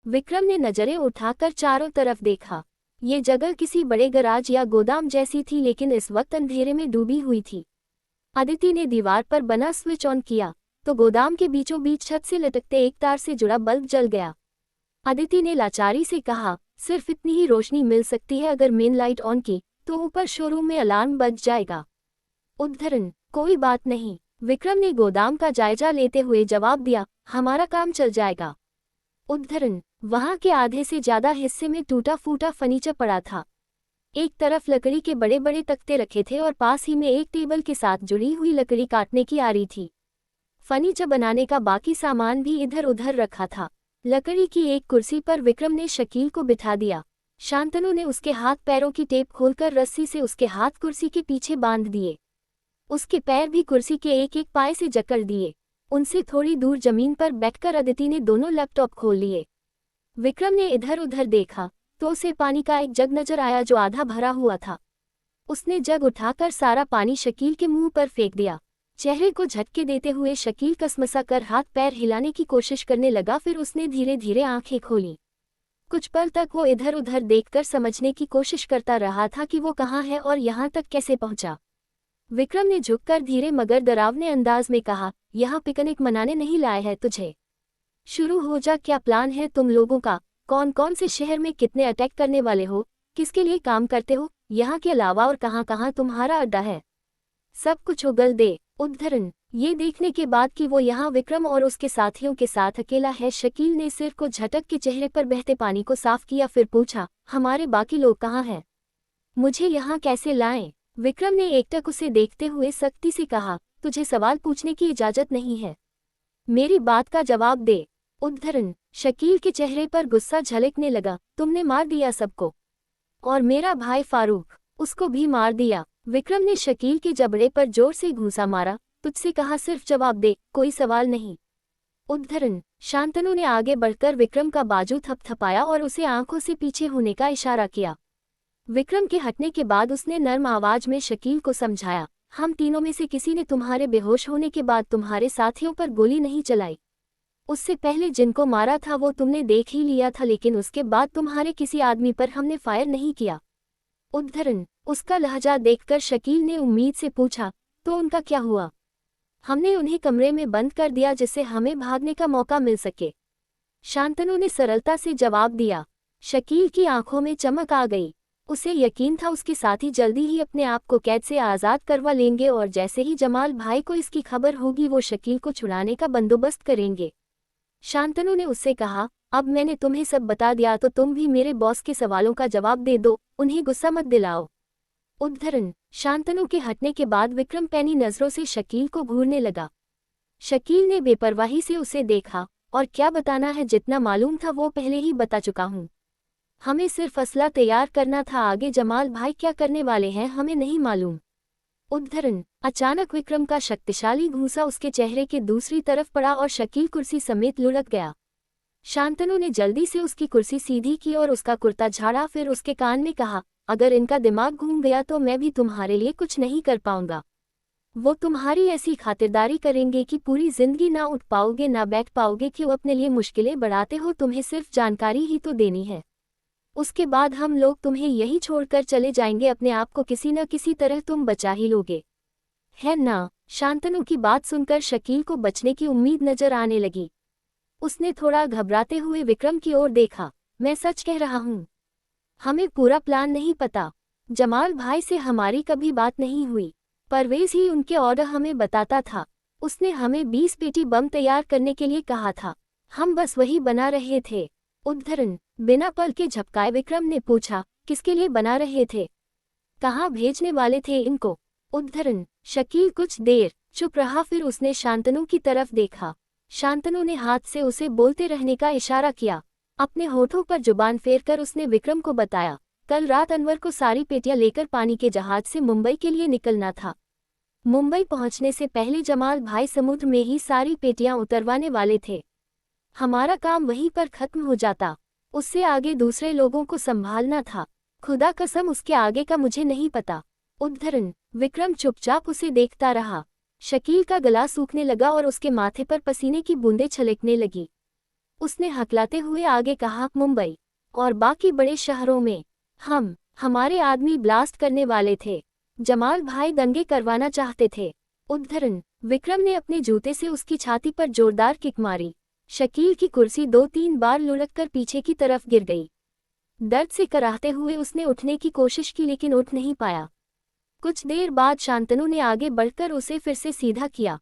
विक्रम ने नजरें उठाकर चारों तरफ देखा। ये जगह किसी बड़े गराज या गोदाम जैसी थी, लेकिन इस वक्त अंधेरे में डूबी हुई थी। अदिति ने दीवार पर बना स्विच ऑन किया तो गोदाम के बीचों बीच छत से लटकते एक तार से जुड़ा बल्ब जल गया। अदिति ने लाचारी से कहा, सिर्फ इतनी ही रोशनी मिल सकती है, अगर मेन लाइट ऑन की तो ऊपर शोरूम में अलार्म बज जाएगा। उद्धरण, कोई बात नहीं। विक्रम ने गोदाम का जायजा लेते हुए जवाब दिया, हमारा काम चल जाएगा। उद्धरण, वहां के आधे से ज्यादा हिस्से में टूटा फूटा फर्नीचर पड़ा था। एक तरफ लकड़ी के बड़े बड़े तख्ते रखे थे और पास ही में एक टेबल के साथ जुड़ी हुई लकड़ी काटने की आरी थी। फर्नीचर बनाने का बाकी सामान भी इधर उधर रखा था। लकड़ी की एक कुर्सी पर विक्रम ने शकील को बिठा दिया। शांतनु ने उसके हाथ पैरों की टेप खोलकर रस्सी से उसके हाथ कुर्सी के पीछे बांध दिए। उसके पैर भी कुर्सी के एक एक पाए से जकड़ दिए। उनसे थोड़ी दूर जमीन पर बैठकर अदिति ने दोनों लैपटॉप खोल लिए। विक्रम ने इधर उधर देखा तो उसे पानी का एक जग नजर आया जो आधा भरा हुआ था। उसने जग उठाकर सारा पानी शकील के मुंह पर फेंक दिया। चेहरे को झटके देते हुए शकील कसमसा कर हाथ पैर हिलाने की कोशिश करने लगा। फिर उसने धीरे धीरे आंखें खोली। कुछ पल तक वो इधर उधर देखकर समझने की कोशिश करता रहा था कि वो कहाँ है और यहाँ तक कैसे पहुंचा। विक्रम ने झुककर धीरे मगर डरावने अंदाज में कहा, यहाँ पिकनिक मनाने नहीं लाए हैं तुझे। शुरू हो जा, क्या प्लान है तुम लोगों का? कौन कौन से शहर में कितने अटैक करने वाले हो? किसके लिए काम करते हो? यहाँ के अलावा और कहाँ कहाँ तुम्हारा अड्डा है? सब कुछ उगल दे। उद्धरण, ये देखने के बाद कि वो यहाँ विक्रम और उसके साथियों के साथ अकेला है, शकील ने सिर को झटक के चेहरे पर बहते पानी को साफ किया। फिर पूछा, हमारे बाकी लोग कहाँ हैं? मुझे यहाँ कैसे लाएं? विक्रम ने एकटक उसे देखते हुए सख्ती से कहा, तुझे सवाल पूछने की इजाजत नहीं है, मेरी बात का जवाब दे। उद्धरण, शकील के चेहरे पर गुस्सा झलकने लगा, तुमने मार दिया सबको, और मेरा भाई फारूक, उसको भी मार दिया। विक्रम ने शकील के जबड़े पर जोर से घूंसा मारा, तुझसे कहा सिर्फ जवाब दे, कोई सवाल नहीं। उद्धरण, शांतनु ने आगे बढ़कर विक्रम का बाजू थपथपाया और उसे आंखों से पीछे होने का इशारा किया। विक्रम के हटने के बाद उसने नर्म आवाज में शकील को समझाया, हम तीनों में से किसी ने तुम्हारे बेहोश होने के बाद तुम्हारे साथियों पर गोली नहीं चलाई। उससे पहले जिनको मारा था वो तुमने देख ही लिया था, लेकिन उसके बाद तुम्हारे किसी आदमी पर हमने फायर नहीं किया। उद्धरण, उसका लहजा देखकर शकील ने उम्मीद से पूछा, तो उनका क्या हुआ? हमने उन्हें कमरे में बंद कर दिया जिससे हमें भागने का मौका मिल सके। शांतनु ने सरलता से जवाब दिया। शकील की आंखों में चमक आ गई। उसे यकीन था उसके साथी जल्दी ही अपने आप को कैद से आज़ाद करवा लेंगे और जैसे ही जमाल भाई को इसकी खबर होगी वो शकील को छुड़ाने का बंदोबस्त करेंगे। शांतनु ने उससे कहा, अब मैंने तुम्हें सब बता दिया तो तुम भी मेरे बॉस के सवालों का जवाब दे दो, उन्हें गुस्सा मत दिलाओ। उद्धरण, शांतनु के हटने के बाद विक्रम पैनी नजरों से शकील को घूरने लगा। शकील ने बेपरवाही से उसे देखा, और क्या बताना है, जितना मालूम था वो पहले ही बता चुका हूँ। हमें सिर्फ असला तैयार करना था, आगे जमाल भाई क्या करने वाले हैं हमें नहीं मालूम। उद्धरण, अचानक विक्रम का शक्तिशाली घूंसा उसके चेहरे के दूसरी तरफ पड़ा और शकील कुर्सी समेत लुढ़क गया। शांतनु ने जल्दी से उसकी कुर्सी सीधी की और उसका कुर्ता झाड़ा, फिर उसके कान में कहा, अगर इनका दिमाग घूम गया तो मैं भी तुम्हारे लिए कुछ नहीं कर पाऊंगा। वो तुम्हारी ऐसी खातिरदारी करेंगे कि पूरी जिंदगी ना उठ पाओगे ना बैठ पाओगे। क्यों अपने लिए मुश्किलें बढ़ाते हो? तुम्हें सिर्फ जानकारी ही तो देनी है, उसके बाद हम लोग तुम्हें यही छोड़कर चले जाएंगे। अपने आप को किसी न किसी तरह तुम बचा ही लोगे, है ना? शांतनु की बात सुनकर शकील को बचने की उम्मीद नजर आने लगी। उसने थोड़ा घबराते हुए विक्रम की ओर देखा, मैं सच कह रहा हूँ, हमें पूरा प्लान नहीं पता। जमाल भाई से हमारी कभी बात नहीं हुई, परवेज ही उनके ऑर्डर हमें बताता था। उसने हमें 20 पेटी बम तैयार करने के लिए कहा था, हम बस वही बना रहे थे। उद्धरण, बिना पल के झपकाए विक्रम ने पूछा, किसके लिए बना रहे थे? कहाँ भेजने वाले थे इनको? उद्धरण, शकील कुछ देर चुप रहा, फिर उसने शांतनु की तरफ देखा। शांतनु ने हाथ से उसे बोलते रहने का इशारा किया। अपने होठों पर जुबान फेरकर उसने विक्रम को बताया, कल रात अनवर को सारी पेटियां लेकर पानी के जहाज से मुंबई के लिए निकलना था। मुंबई पहुंचने से पहले जमाल भाई समुद्र में ही सारी पेटियां उतरवाने वाले थे। हमारा काम वहीं पर खत्म हो जाता, उससे आगे दूसरे लोगों को संभालना था। खुदा कसम उसके आगे का मुझे नहीं पता। उद्धरण, विक्रम चुपचाप उसे देखता रहा। शकील का गला सूखने लगा और उसके माथे पर पसीने की बूंदें छलकने लगी। उसने हकलाते हुए आगे कहा, मुंबई और बाकी बड़े शहरों में हमारे आदमी ब्लास्ट करने वाले थे। जमाल भाई दंगे करवाना चाहते थे। उद्धरण, विक्रम ने अपने जूते से उसकी छाती पर जोरदार किक मारी। शकील की कुर्सी 2-3 बार लुढ़ककर पीछे की तरफ गिर गई। दर्द से कराहते हुए उसने उठने की कोशिश की लेकिन उठ नहीं पाया। कुछ देर बाद शांतनु ने आगे बढ़कर उसे फिर से सीधा किया।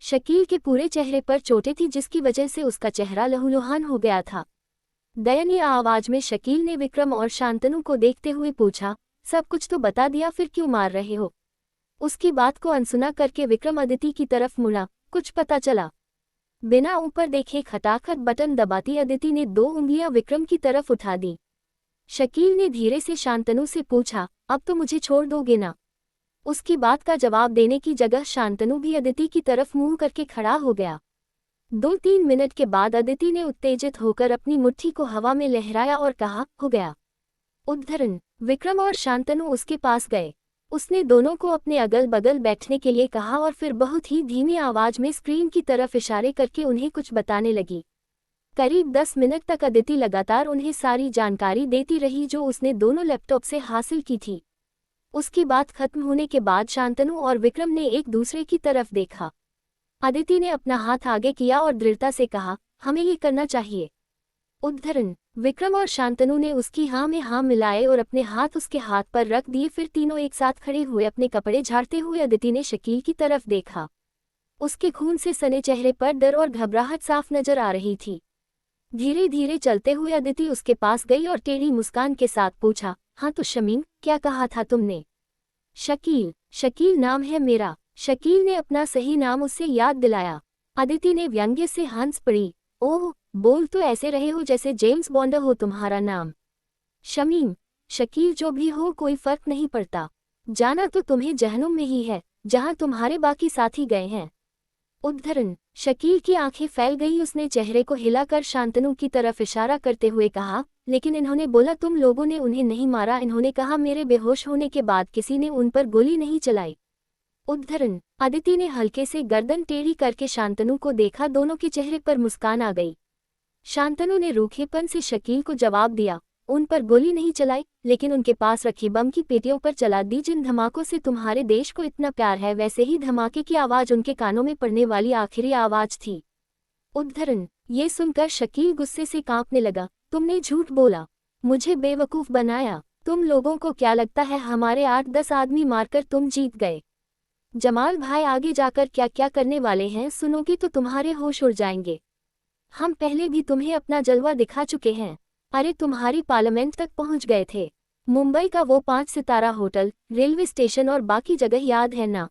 शकील के पूरे चेहरे पर चोटें थी जिसकी वजह से उसका चेहरा लहूलुहान हो गया था। दयनीय आवाज में शकील ने विक्रम और शांतनु को देखते हुए पूछा, सब कुछ तो बता दिया, फिर क्यों मार रहे हो? उसकी बात को अनसुना करके विक्रम अदिति की तरफ मुड़ा। कुछ पता चला? बिना ऊपर देखे खटाखट बटन दबाती अदिति ने 2 उंगलियां विक्रम की तरफ उठा दी। शकील ने धीरे से शांतनु से पूछा, अब तो मुझे छोड़ दोगे ना? उसकी बात का जवाब देने की जगह शांतनु भी अदिति की तरफ मुंह करके खड़ा हो गया। 2-3 मिनट के बाद अदिति ने उत्तेजित होकर अपनी मुट्ठी को हवा में लहराया और कहा, हो गया। उद्धरण, विक्रम और शांतनु उसके पास गए। उसने दोनों को अपने अगल बगल बैठने के लिए कहा और फिर बहुत ही धीमी आवाज में स्क्रीन की तरफ इशारे करके उन्हें कुछ बताने लगी। करीब 10 मिनट तक अदिति लगातार उन्हें सारी जानकारी देती रही जो उसने दोनों लैपटॉप से हासिल की थी। उसकी बात खत्म होने के बाद शांतनु और विक्रम ने एक दूसरे की तरफ देखा। अदिति ने अपना हाथ आगे किया और दृढ़ता से कहा, हमें ये करना चाहिए। उद्धरण, विक्रम और शांतनु ने उसकी हाँ में हाँ मिलाए और अपने हाथ उसके हाथ पर रख दिए। फिर तीनों एक साथ खड़े हुए अपने कपड़े झाड़ते हुए अदिति ने शकील की तरफ देखा। उसके खून से सने चेहरे पर डर और घबराहट साफ नजर आ रही थी। धीरे धीरे चलते हुए अदिति उसके पास गई और टेढ़ी मुस्कान के साथ पूछा, हाँ तो शमीम, क्या कहा था तुमने? शकील नाम है मेरा। शकील ने अपना सही नाम उससे याद दिलाया। अदिति ने व्यंग्य से हंस पड़ी। ओह, बोल तो ऐसे रहे हो जैसे जेम्स बॉन्ड हो तुम्हारा नाम। शमीम, शकील जो भी हो कोई फर्क नहीं पड़ता। जाना तो तुम्हें जहन्नुम में ही है जहां तुम्हारे बाकी साथी गए हैं। उद्धरण, शकील की आंखें फैल गई। उसने चेहरे को हिलाकर शांतनु की तरफ इशारा करते हुए कहा, लेकिन इन्होंने बोला तुम लोगों ने उन्हें नहीं मारा। इन्होंने कहा मेरे बेहोश होने के बाद किसी ने उन पर गोली नहीं चलाई। उद्धरण, अदिति ने हल्के से गर्दन टेढ़ी करके शांतनु को देखा। दोनों के चेहरे पर मुस्कान आ गई। शांतनु ने रूखेपन से शकील को जवाब दिया, उन पर गोली नहीं चलाई, लेकिन उनके पास रखी बम की पेटियों पर चला दी। जिन धमाकों से तुम्हारे देश को इतना प्यार है वैसे ही धमाके की आवाज उनके कानों में पड़ने वाली आखिरी आवाज थी। उद्धरण, ये सुनकर शकील गुस्से से कांपने लगा। तुमने झूठ बोला, मुझे बेवकूफ बनाया। तुम लोगों को क्या लगता है हमारे 8-10 आदमी मारकर तुम जीत गए? जमाल भाई आगे जाकर क्या क्या करने वाले हैं सुनोगे तो तुम्हारे होश उड़ जाएंगे। हम पहले भी तुम्हें अपना जलवा दिखा चुके हैं। अरे तुम्हारी पार्लियामेंट तक पहुंच गए थे। मुंबई का वो 5 सितारा होटल, रेलवे स्टेशन और बाकी जगह याद है ना?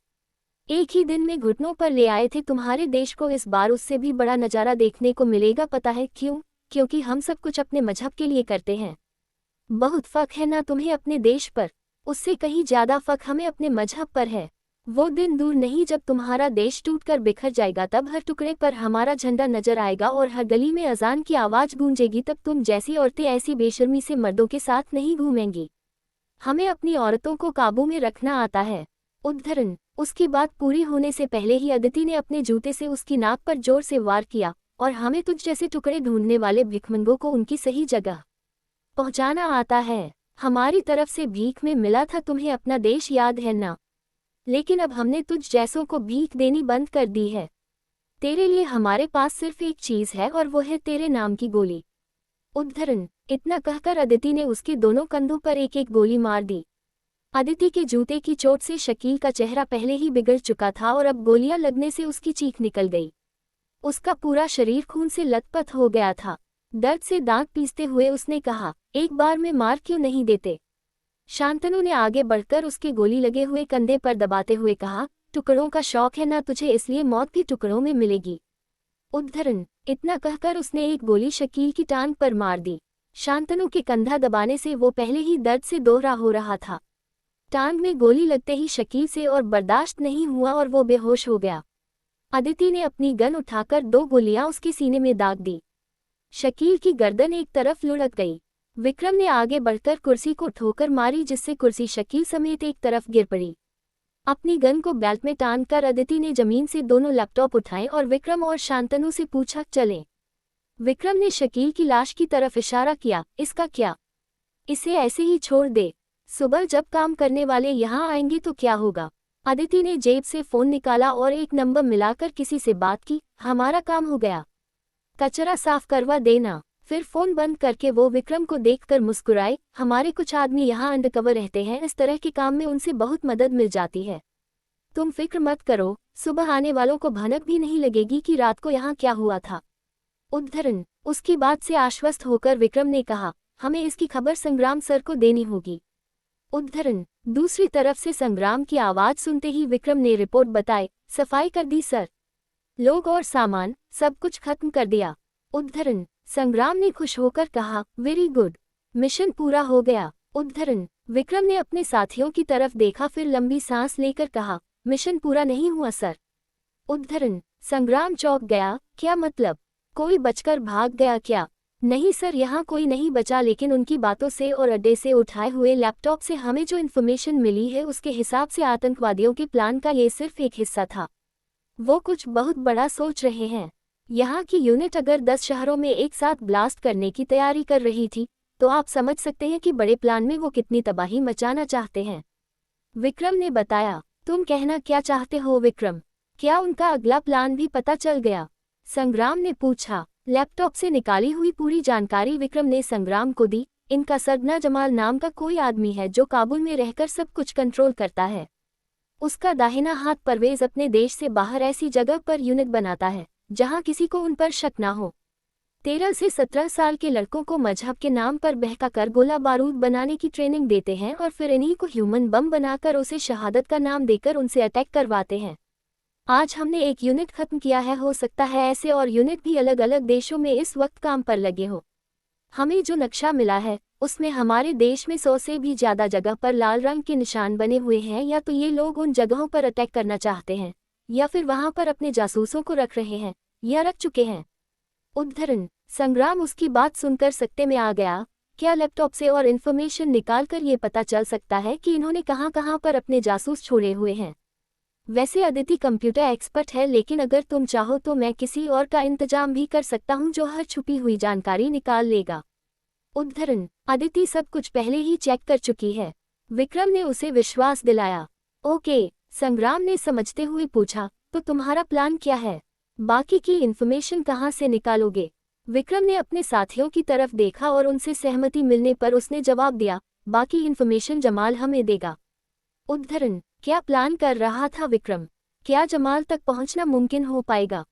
एक ही दिन में घुटनों पर ले आए थे तुम्हारे देश को। इस बार उससे भी बड़ा नज़ारा देखने को मिलेगा। पता है क्यों? क्योंकि हम सब कुछ अपने मजहब के लिए करते हैं। बहुत फक है ना तुम्हें अपने देश पर, उससे कहीं ज्यादा फक हमें अपने मजहब पर है। वो दिन दूर नहीं जब तुम्हारा देश टूटकर बिखर जाएगा। तब हर टुकड़े पर हमारा झंडा नजर आएगा और हर गली में अजान की आवाज गूंजेगी। तब तुम जैसी औरतें ऐसी बेशर्मी से मर्दों के साथ नहीं घूमेंगी। हमें अपनी औरतों को काबू में रखना आता है। उद्धरण, उसकी बात पूरी होने से पहले ही अदिति ने अपने जूते से उसकी नाक पर जोर से वार किया। और हमें तुझ जैसे टुकड़े ढूंढने वाले भिखमंगों को उनकी सही जगह पहुंचाना आता है। हमारी तरफ से भीख में मिला था तुम्हें अपना देश याद है ना? लेकिन अब हमने तुझ जैसों को भीख देनी बंद कर दी है। तेरे लिए हमारे पास सिर्फ एक चीज है और वो है तेरे नाम की गोली। उद्धरण, इतना कहकर अदिति ने उसके दोनों कंधों पर एक एक गोली मार दी। अदिति के जूते की चोट से शकील का चेहरा पहले ही बिगड़ चुका था और अब गोलियां लगने से उसकी चीख निकल गई। उसका पूरा शरीर खून से लथपथ हो गया था। दर्द से दांत पीसते हुए उसने कहा, एक बार में मार क्यों नहीं देते? शांतनु ने आगे बढ़कर उसके गोली लगे हुए कंधे पर दबाते हुए कहा, टुकड़ों का शौक है ना तुझे, इसलिए मौत भी टुकड़ों में मिलेगी। उद्धरण, इतना कहकर उसने एक गोली शकील की टांग पर मार दी। शांतनु के कंधा दबाने से वो पहले ही दर्द से दोहरा हो रहा था। टांग में गोली लगते ही शकील से और बर्दाश्त नहीं हुआ और वो बेहोश हो गया। अदिति ने अपनी गन उठाकर 2 गोलियां उसके सीने में दाग दी। शकील की गर्दन एक तरफ लुढ़क गई। विक्रम ने आगे बढ़कर कुर्सी को ठोकर मारी जिससे कुर्सी शकील समेत एक तरफ गिर पड़ी। अपनी गन को बेल्ट में टांगकर अदिति ने जमीन से दोनों लैपटॉप उठाए और विक्रम और शांतनु से पूछा, चलें? विक्रम ने शकील की लाश की तरफ इशारा किया, इसका क्या? इसे ऐसे ही छोड़ दे। सुबह जब काम करने वाले यहाँ आएंगे तो क्या होगा? अदिति ने जेब से फोन निकाला और एक नंबर मिलाकर किसी से बात की। हमारा काम हो गया, कचरा साफ करवा देना। फिर फोन बंद करके वो विक्रम को देखकर मुस्कुराए। हमारे कुछ आदमी यहाँ अंडरकवर रहते हैं, इस तरह के काम में उनसे बहुत मदद मिल जाती है। तुम फिक्र मत करो, सुबह आने वालों को भनक भी नहीं लगेगी कि रात को यहाँ क्या हुआ था। उद्धरण। उसकी बात से आश्वस्त होकर विक्रम ने कहा, हमें इसकी खबर संग्राम सर को देनी होगी। उद्धरण। दूसरी तरफ से संग्राम की आवाज सुनते ही विक्रम ने रिपोर्ट बताई, सफाई कर दी सर, लोग और सामान सब कुछ खत्म कर दिया। उद्धरण। संग्राम ने खुश होकर कहा, वेरी गुड, मिशन पूरा हो गया। उद्धरण। विक्रम ने अपने साथियों की तरफ देखा, फिर लंबी सांस लेकर कहा, मिशन पूरा नहीं हुआ सर। उद्धरण। संग्राम चौंक गया, क्या मतलब? कोई बचकर भाग गया क्या? नहीं सर, यहाँ कोई नहीं बचा, लेकिन उनकी बातों से और अड्डे से उठाए हुए लैपटॉप से हमें जो इन्फॉर्मेशन मिली है उसके हिसाब से आतंकवादियों के प्लान का ये सिर्फ एक हिस्सा था। वो कुछ बहुत बड़ा सोच रहे हैं। यहाँ की यूनिट अगर 10 शहरों में एक साथ ब्लास्ट करने की तैयारी कर रही थी तो आप समझ सकते हैं कि बड़े प्लान में वो कितनी तबाही मचाना चाहते हैं। विक्रम ने बताया। तुम कहना क्या चाहते हो विक्रम? क्या उनका अगला प्लान भी पता चल गया? संग्राम ने पूछा। लैपटॉप से निकाली हुई पूरी जानकारी विक्रम ने संग्राम को दी। इनका सरगना जमाल नाम का कोई आदमी है जो काबुल में रहकर सब कुछ कंट्रोल करता है। उसका दाहिना हाथ परवेज अपने देश से बाहर ऐसी जगह पर यूनिट बनाता है जहां किसी को उन पर शक ना हो। 13 से 17 साल के लड़कों को मजहब के नाम पर बहकाकर गोला बारूद बनाने की ट्रेनिंग देते हैं और फिर इन्हीं को ह्यूमन बम बनाकर उसे शहादत का नाम देकर उनसे अटैक करवाते हैं। आज हमने एक यूनिट खत्म किया है, हो सकता है ऐसे और यूनिट भी अलग अलग देशों में इस वक्त काम पर लगे हो। हमें जो नक्शा मिला है उसमें हमारे देश में 100 से भी ज्यादा जगह पर लाल रंग के निशान बने हुए हैं। या तो ये लोग उन जगहों पर अटैक करना चाहते हैं या फिर वहां पर अपने जासूसों को रख रहे हैं या रख चुके हैं। उद्धरण। संग्राम उसकी बात सुनकर सकते में आ गया। क्या लैपटॉप से और इन्फॉर्मेशन निकालकर ये पता चल सकता है कि इन्होंने कहां पर अपने जासूस छोड़े हुए हैं? वैसे अदिति कंप्यूटर एक्सपर्ट है, लेकिन अगर तुम चाहो तो मैं किसी और का इंतजाम भी कर सकता हूं जो हर छुपी हुई जानकारी निकाल लेगा। उद्धरण। अदिति सब कुछ पहले ही चेक कर चुकी है। विक्रम ने उसे विश्वास दिलाया। ओके, संग्राम ने समझते हुए पूछा, तो तुम्हारा प्लान क्या है? बाकी की इन्फॉर्मेशन कहाँ से निकालोगे? विक्रम ने अपने साथियों की तरफ देखा और उनसे सहमति मिलने पर उसने जवाब दिया, बाकी इन्फॉर्मेशन जमाल हमें देगा। उद्धरण। क्या प्लान कर रहा था विक्रम? क्या जमाल तक पहुंचना मुमकिन हो पाएगा?